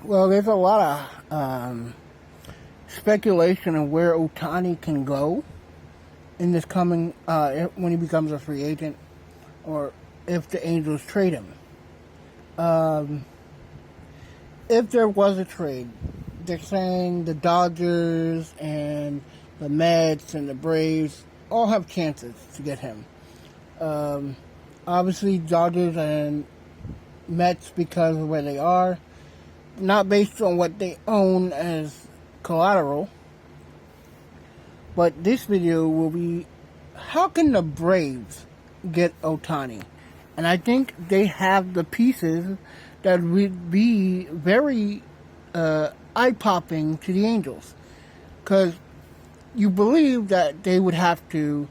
Well, there's a lot of speculation of where Ohtani can go in this coming when he becomes a free agent, or if the Angels trade him. If there was a trade, they're saying the Dodgers and the Mets and the Braves all have chances to get him. Obviously, Dodgers and Mets because of where they are, not based on what they own as collateral. But this video will be, how can the Braves get Ohtani? And I think they have the pieces that would be very eye-popping to the Angels. Because you believe that they would have to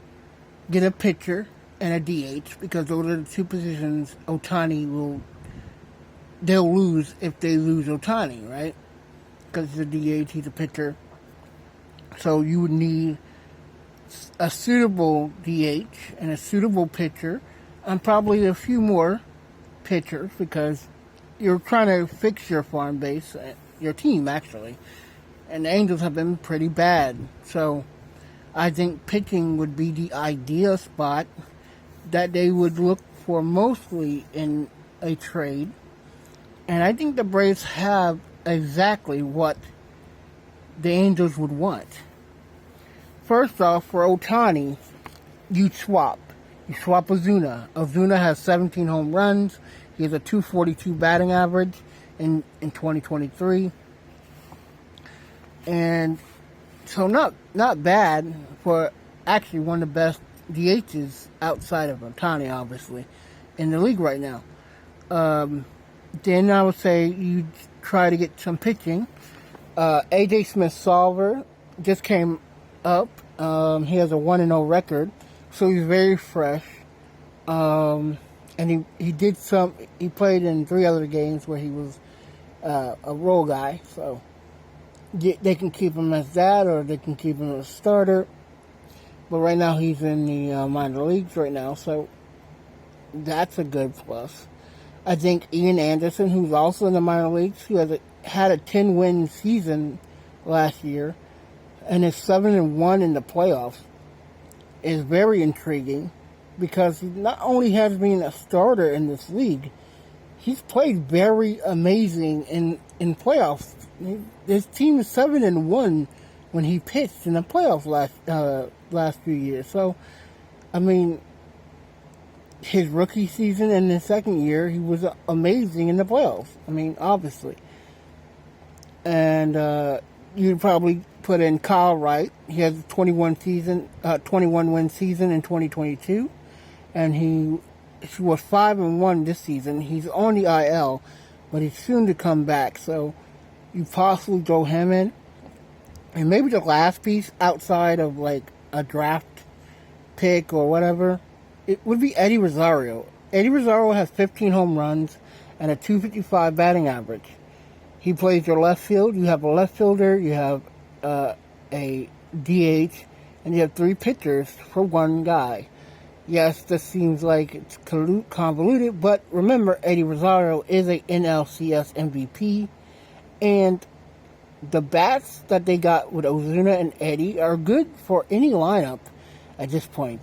get a pitcher and a DH, because those are the two positions they'll lose if they lose Ohtani, right? Because he's a DH, he's a pitcher. So you would need a suitable DH and a suitable pitcher, and probably a few more pitchers, because you're trying to fix your farm base, your team actually. And the Angels have been pretty bad. So I think pitching would be the ideal spot that they would look for mostly in a trade. And I think the Braves have exactly what the Angels would want. First off, for Ohtani, you swap. You swap Ozuna. Ozuna has 17 home runs. He has a 242 batting average in 2023. And so not bad for actually one of the best DHs outside of Ohtani, obviously, in the league right now. Then I would say you try to get some pitching. AJ Smith-Solver just came up. He has a 1-0 record, so he's very fresh. And he played in 3 other games where he was a role guy, so they can keep him as that, or they can keep him as a starter. But right now he's in the minor leagues right now, so that's a good plus. I think Ian Anderson, who's also in the minor leagues, who had a 10-win season last year, and is 7-1 in the playoffs, is very intriguing, because he not only has been a starter in this league, he's played very amazing in playoffs. His team is 7-1 when he pitched in the playoffs last few years. So, I mean, his rookie season and his second year, he was amazing in the playoffs. I mean, obviously. And you'd probably put in Kyle Wright. He has a 21-win season in 2022, and he was 5-1 this season. He's on the IL, but he's soon to come back. So you possibly throw him in, and maybe the last piece outside of like a draft pick or whatever, it would be Eddie Rosario. Eddie Rosario has 15 home runs and a 255 batting average. He plays your left field. You have a left fielder, you have a DH, and you have 3 pitchers for one guy. Yes, this seems like it's convoluted, but remember, Eddie Rosario is a NLCS MVP, and the bats that they got with Ozuna and Eddie are good for any lineup at this point.